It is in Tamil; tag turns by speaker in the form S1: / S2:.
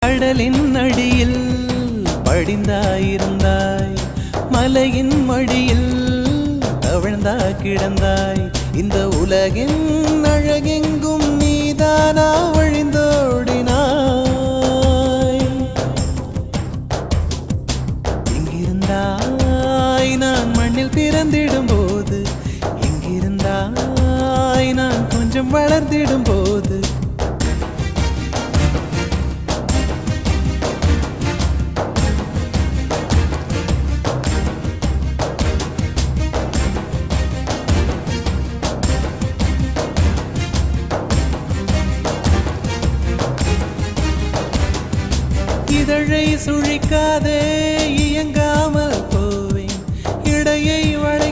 S1: கடலின் அடியில் படிந்தாயிருந்தாய், மலையின் மடியில் தவழ்ந்தா கிடந்தாய். இந்த உலகின் அழகெங்கும் நீதானா வழிந்தோடினாய். எங்கிருந்தாய் நான் மண்ணில் பிறந்திடும் போது, எங்கிருந்தாய் நான் கொஞ்சம் வளர்ந்திடும் போது. இதழை சுழிக்காதே, இயங்காமல் போவேன். இடையை வள